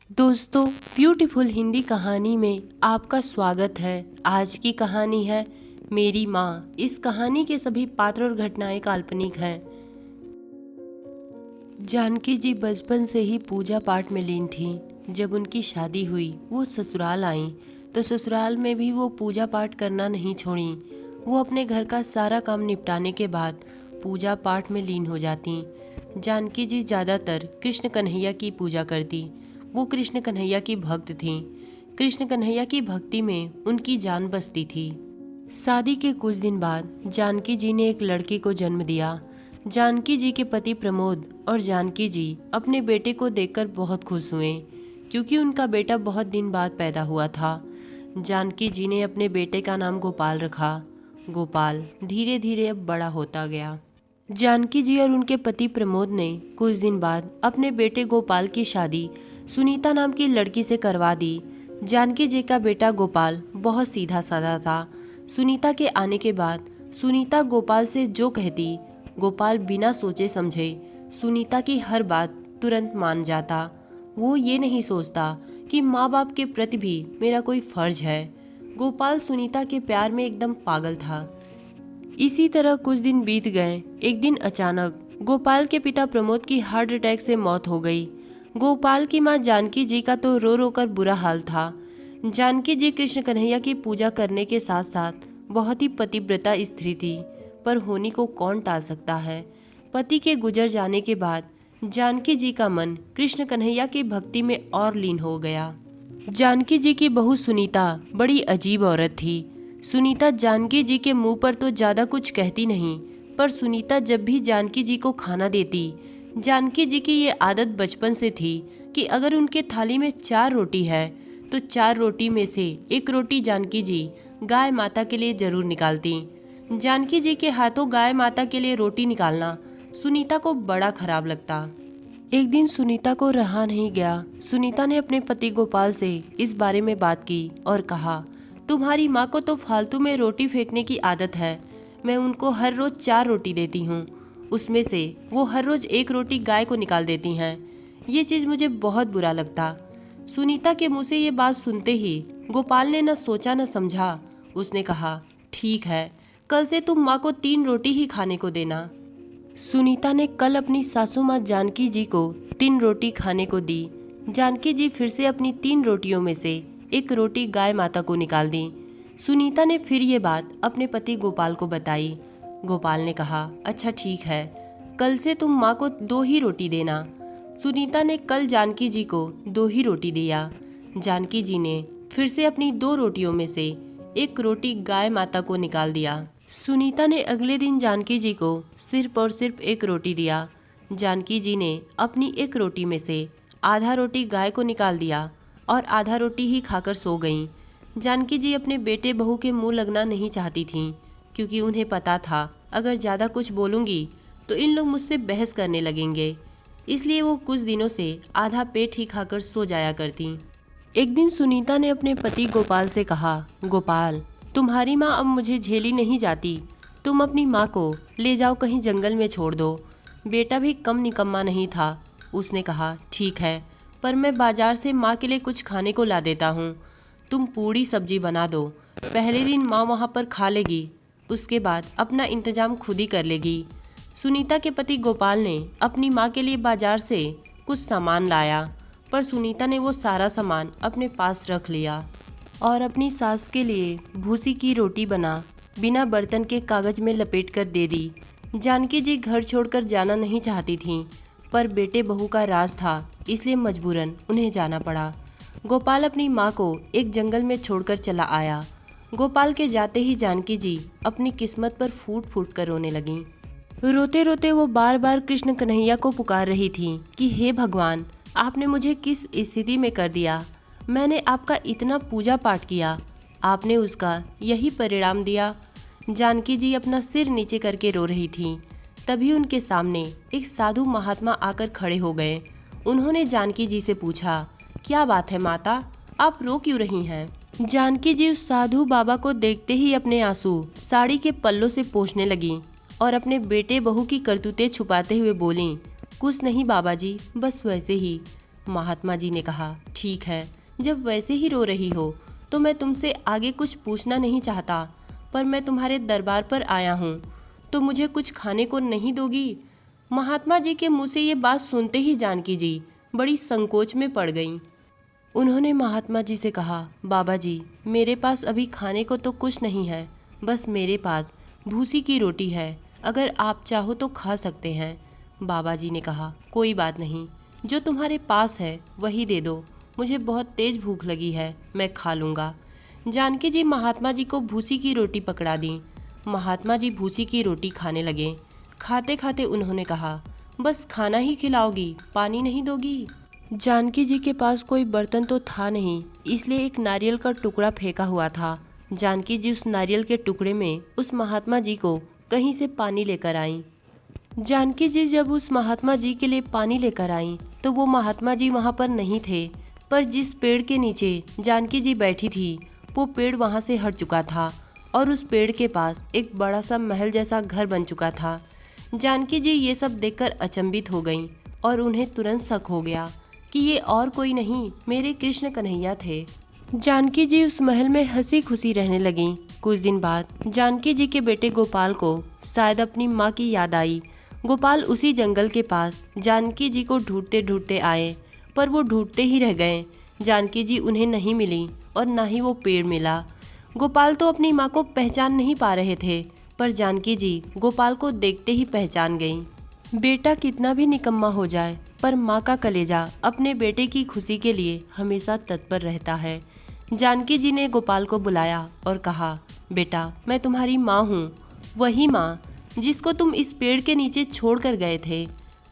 दोस्तों, ब्यूटीफुल हिंदी कहानी में आपका स्वागत है। आज की कहानी है मेरी माँ। इस कहानी के सभी पात्र और घटनाएं काल्पनिक हैं। जानकी जी बचपन से ही पूजा पाठ में लीन थीं। जब उनकी शादी हुई, वो ससुराल आईं, तो ससुराल में भी वो पूजा पाठ करना नहीं छोड़ी। वो अपने घर का सारा काम निपटाने के बाद पूजा पाठ में लीन हो जाती। जानकी जी ज़्यादातर कृष्ण कन्हैया की पूजा करती। वो कृष्ण कन्हैया की भक्त थीं। कृष्ण कन्हैया की भक्ति में उनकी जान बसती थी। शादी के कुछ दिन बाद जानकी जी ने एक लड़की को जन्म दिया। जानकी जी के पति प्रमोद और जानकी जी अपने बेटे को देखकर बहुत खुश हुए, क्योंकि उनका बेटा बहुत दिन बाद पैदा हुआ था। जानकी जी ने अपने बेटे का नाम गोपाल रखा। गोपाल धीरे धीरे अब बड़ा होता गया। जानकी जी और उनके पति प्रमोद ने कुछ दिन बाद अपने बेटे गोपाल की शादी सुनीता नाम की लड़की से करवा दी। जानकी जी का बेटा गोपाल बहुत सीधा साधा था। सुनीता के आने के बाद सुनीता गोपाल से जो कहती, गोपाल बिना सोचे समझे सुनीता की हर बात तुरंत मान जाता। वो ये नहीं सोचता कि माँ बाप के प्रति भी मेरा कोई फर्ज है। गोपाल सुनीता के प्यार में एकदम पागल था। इसी तरह कुछ दिन बीत गए। एक दिन अचानक गोपाल के पिता प्रमोद की हार्ट अटैक से मौत हो गई। गोपाल की मां जानकी जी का तो रो रो कर बुरा हाल था। जानकी जी कृष्ण कन्हैया की पूजा करने के साथ साथ बहुत ही पतिव्रता स्त्री थी, पर होनी को कौन टाल सकता है। पति के गुजर जाने के बाद जानकी जी का मन कृष्ण कन्हैया की भक्ति में और लीन हो गया। जानकी जी की बहू सुनीता बड़ी अजीब औरत थी। सुनीता जानकी जी के मुंह पर तो ज्यादा कुछ कहती नहीं, पर सुनीता जब भी जानकी जी को खाना देती, जानकी जी की ये आदत बचपन से थी कि अगर उनके थाली में 4 रोटी है तो 4 रोटी में से एक रोटी जानकी जी गाय माता के लिए जरूर निकालती। जानकी जी के हाथों गाय माता के लिए रोटी निकालना सुनीता को बड़ा खराब लगता। एक दिन सुनीता को रहा नहीं गया। सुनीता ने अपने पति गोपाल से इस बारे में बात की और कहा, तुम्हारी माँ को तो फालतू में रोटी फेंकने की आदत है। मैं उनको हर रोज 4 रोटी देती हूँ, उसमें से वो हर रोज 1 रोटी गाय को निकाल देती हैं। ये चीज़ मुझे बहुत बुरा लगता। सुनीता के मुंह से ये बात सुनते ही गोपाल ने न सोचा न समझा। उसने कहा, ठीक है, कल से तुम माँ को 3 रोटी ही खाने को देना। सुनीता ने कल अपनी सासू माँ जानकी जी को 3 रोटी खाने को दी। जानकी जी फिर से अपनी 3 रोटियों में से 1 रोटी गाय माता को निकाल दी। सुनीता ने फिर ये बात अपने पति गोपाल को बताई। गोपाल ने कहा, अच्छा ठीक है, कल से तुम माँ को 2 ही रोटी देना। सुनीता ने कल जानकी जी को 2 ही रोटी दिया। जानकी जी ने फिर से अपनी 2 रोटियों में से 1 रोटी गाय माता को निकाल दिया। सुनीता ने अगले दिन जानकी जी को सिर्फ और सिर्फ 1 रोटी दिया। जानकी जी ने अपनी 1 रोटी में से आधा रोटी गाय को निकाल दिया और आधा रोटी ही खाकर सो गईं। जानकी जी अपने बेटे बहू के मुंह लगना नहीं चाहती थीं, क्योंकि उन्हें पता था अगर ज़्यादा कुछ बोलूँगी तो इन लोग मुझसे बहस करने लगेंगे। इसलिए वो कुछ दिनों से आधा पेट ही खाकर सो जाया करती। एक दिन सुनीता ने अपने पति गोपाल से कहा, गोपाल, तुम्हारी माँ अब मुझे झेली नहीं जाती। तुम अपनी माँ को ले जाओ, कहीं जंगल में छोड़ दो। बेटा भी कम निकम्मा नहीं था। उसने कहा, ठीक है, पर मैं बाजार से माँ के लिए कुछ खाने को ला देता हूँ। तुम पूड़ी सब्जी बना दो। पहले दिन माँ वहाँ पर खा लेगी, उसके बाद अपना इंतजाम खुद ही कर लेगी। सुनीता के पति गोपाल ने अपनी माँ के लिए बाजार से कुछ सामान लाया, पर सुनीता ने वो सारा सामान अपने पास रख लिया और अपनी सास के लिए भूसी की रोटी बना बिना बर्तन के कागज में लपेटकर दे दी। जानकी जी घर छोड़कर जाना नहीं चाहती थीं, पर बेटे बहू का राज था, इसलिए मजबूरन उन्हें जाना पड़ा। गोपाल अपनी माँ को एक जंगल में छोड़कर चला आया। गोपाल के जाते ही जानकी जी अपनी किस्मत पर फूट फूट कर रोने लगीं। रोते रोते वो बार बार कृष्ण कन्हैया को पुकार रही थीं कि हे भगवान, आपने मुझे किस स्थिति में कर दिया। मैंने आपका इतना पूजा पाठ किया, आपने उसका यही परिणाम दिया। जानकी जी अपना सिर नीचे करके रो रही थीं। तभी उनके सामने एक साधु महात्मा आकर खड़े हो गए। उन्होंने जानकी जी से पूछा, क्या बात है माता, आप रो क्यों रही हैं? जानकी जी उस साधु बाबा को देखते ही अपने आंसू साड़ी के पल्लों से पोंछने लगीं और अपने बेटे बहू की करतूतें छुपाते हुए बोलीं, कुछ नहीं बाबा जी, बस वैसे ही। महात्मा जी ने कहा, ठीक है, जब वैसे ही रो रही हो तो मैं तुमसे आगे कुछ पूछना नहीं चाहता, पर मैं तुम्हारे दरबार पर आया हूँ, तो मुझे कुछ खाने को नहीं दोगी? महात्मा जी के मुंह से ये बात सुनते ही जानकी जी बड़ी संकोच में पड़ गईं। उन्होंने महात्मा जी से कहा, बाबा जी, मेरे पास अभी खाने को तो कुछ नहीं है, बस मेरे पास भूसी की रोटी है, अगर आप चाहो तो खा सकते हैं। बाबा जी ने कहा, कोई बात नहीं, जो तुम्हारे पास है वही दे दो, मुझे बहुत तेज भूख लगी है, मैं खा लूँगा। जानकी जी महात्मा जी को भूसी की रोटी पकड़ा दी। महात्मा जी भूसी की रोटी खाने लगे। खाते खाते उन्होंने कहा, बस खाना ही खिलाओगी, पानी नहीं दोगी? जानकी जी के पास कोई बर्तन तो था नहीं, इसलिए एक नारियल का टुकड़ा फेंका हुआ था। जानकी जी उस नारियल के टुकड़े में उस महात्मा जी को कहीं से पानी लेकर आईं। जानकी जी जब उस महात्मा जी के लिए पानी लेकर आईं तो वो महात्मा जी वहाँ पर नहीं थे, पर जिस पेड़ के नीचे जानकी जी बैठी थी वो पेड़ वहाँ से हट चुका था और उस पेड़ के पास एक बड़ा सा महल जैसा घर बन चुका था। जानकी जी ये सब देखकर अचंभित हो गईं और उन्हें तुरंत शक हो गया कि ये और कोई नहीं, मेरे कृष्ण कन्हैया थे। जानकी जी उस महल में हंसी खुशी रहने लगीं। कुछ दिन बाद जानकी जी के बेटे गोपाल को शायद अपनी माँ की याद आई। गोपाल उसी जंगल के पास जानकी जी को ढूंढते ढूंढते आए, पर वो ढूंढते ही रह गए। जानकी जी उन्हें नहीं मिली और ना ही वो पेड़ मिला। गोपाल तो अपनी माँ को पहचान नहीं पा रहे थे, पर जानकी जी गोपाल को देखते ही पहचान गईं। बेटा कितना भी निकम्मा हो जाए, पर माँ का कलेजा अपने बेटे की खुशी के लिए हमेशा तत्पर रहता है। जानकी जी ने गोपाल को बुलाया और कहा, बेटा, मैं तुम्हारी माँ हूँ, वही माँ जिसको तुम इस पेड़ के नीचे छोड़ कर गए थे,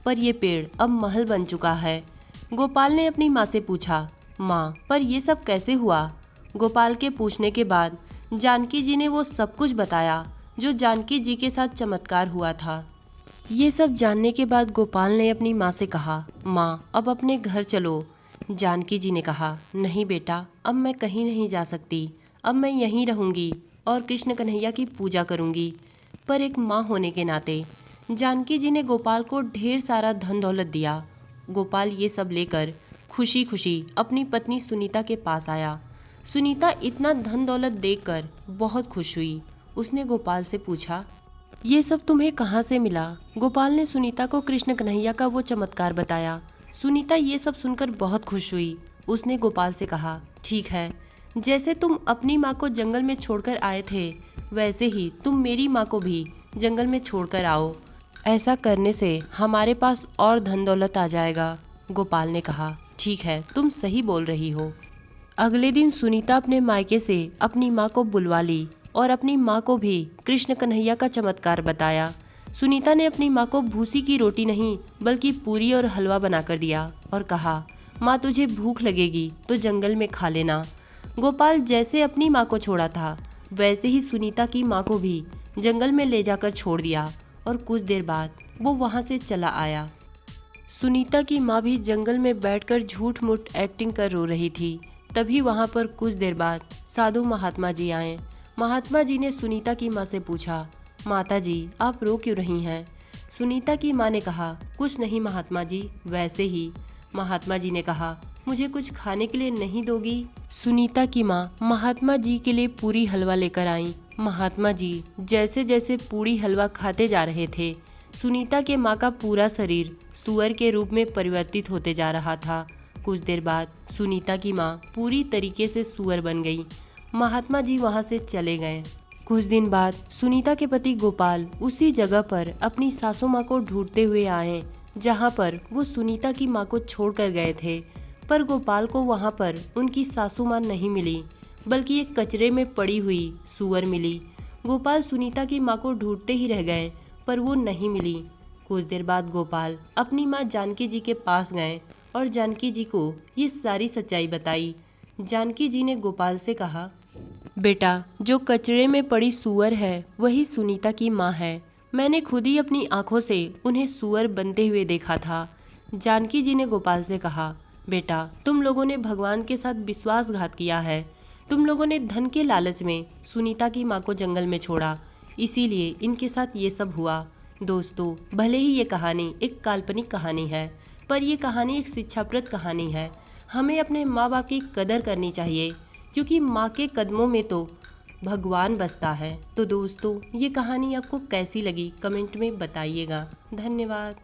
पर ये पेड़ अब महल बन चुका है। गोपाल ने अपनी माँ से पूछा, माँ, पर ये सब कैसे हुआ? गोपाल के पूछने के बाद जानकी जी ने वो सब कुछ बताया जो जानकी जी के साथ चमत्कार हुआ था। ये सब जानने के बाद गोपाल ने अपनी माँ से कहा, माँ, अब अपने घर चलो। जानकी जी ने कहा, नहीं बेटा, अब मैं कहीं नहीं जा सकती, अब मैं यहीं रहूँगी और कृष्ण कन्हैया की पूजा करूँगी। पर एक माँ होने के नाते जानकी जी ने गोपाल को ढेर सारा धन दौलत दिया। गोपाल ये सब लेकर खुशी खुशी अपनी पत्नी सुनीता के पास आया। सुनीता इतना धन दौलत देखकर बहुत खुश हुई। उसने गोपाल से पूछा, ये सब तुम्हें कहाँ से मिला? गोपाल ने सुनीता को कृष्ण कन्हैया का वो चमत्कार बताया। सुनीता ये सब सुनकर बहुत खुश हुई। उसने गोपाल से कहा, ठीक है, जैसे तुम अपनी माँ को जंगल में छोड़कर आए थे, वैसे ही तुम मेरी माँ को भी जंगल में छोड़कर आओ। ऐसा करने से हमारे पास और धन दौलत आ जाएगा। गोपाल ने कहा, ठीक है, तुम सही बोल रही हो। अगले दिन सुनीता अपने मायके से अपनी माँ को बुलवा ली और अपनी माँ को भी कृष्ण कन्हैया का चमत्कार बताया। सुनीता ने अपनी माँ को भूसी की रोटी नहीं बल्कि पूरी और हलवा बनाकर दिया और कहा, माँ, तुझे भूख लगेगी तो जंगल में खा लेना। गोपाल जैसे अपनी माँ को छोड़ा था वैसे ही सुनीता की माँ को भी जंगल में ले जाकर छोड़ दिया और कुछ देर बाद वो वहाँ से चला आया। सुनीता की माँ भी जंगल में बैठकर झूठ मूठ एक्टिंग कर रो रही थी। तभी वहाँ पर कुछ देर बाद साधु महात्मा जी आए। महात्मा जी ने सुनीता की माँ से पूछा, माता जी, आप रो क्यों रही हैं? सुनीता की माँ ने कहा, कुछ नहीं महात्मा जी, वैसे ही। महात्मा जी ने कहा, मुझे कुछ खाने के लिए नहीं दोगी? सुनीता की माँ महात्मा जी के लिए पूरी हलवा लेकर आई। महात्मा जी जैसे जैसे पूरी हलवा खाते जा रहे थे, सुनीता के माँ का पूरा शरीर सूअर के रूप में परिवर्तित होते जा रहा था। कुछ देर बाद सुनीता की माँ पूरी तरीके से सूअर बन गई। महात्मा जी वहाँ से चले गए। कुछ दिन बाद सुनीता के पति गोपाल उसी जगह पर अपनी सासू माँ को ढूंढते हुए आए जहाँ पर वो सुनीता की माँ को छोड़कर गए थे। पर गोपाल को वहाँ पर उनकी सासू माँ नहीं मिली, बल्कि एक कचरे में पड़ी हुई सूअर मिली। गोपाल सुनीता की माँ को ढूंढते ही रह गए, पर वो नहीं मिली। कुछ देर बाद गोपाल अपनी माँ जानकी जी के पास गए और जानकी जी को ये सारी सच्चाई बताई। जानकी जी ने गोपाल से कहा, बेटा, जो कचरे में पड़ी सूअर है वही सुनीता की माँ है। मैंने खुद ही अपनी आंखों से उन्हें सूअर बनते हुए देखा था। जानकी जी ने गोपाल से कहा, बेटा, तुम लोगों ने भगवान के साथ विश्वासघात किया है। तुम लोगों ने धन के लालच में सुनीता की माँ को जंगल में छोड़ा, इसीलिए इनके साथ ये सब हुआ। दोस्तों, भले ही ये कहानी एक काल्पनिक कहानी है, पर यह कहानी एक शिक्षाप्रद कहानी है। हमें अपने माँ बाप की कदर करनी चाहिए, क्योंकि माँ के कदमों में तो भगवान बसता है। तो दोस्तों, ये कहानी आपको कैसी लगी कमेंट में बताइएगा। धन्यवाद।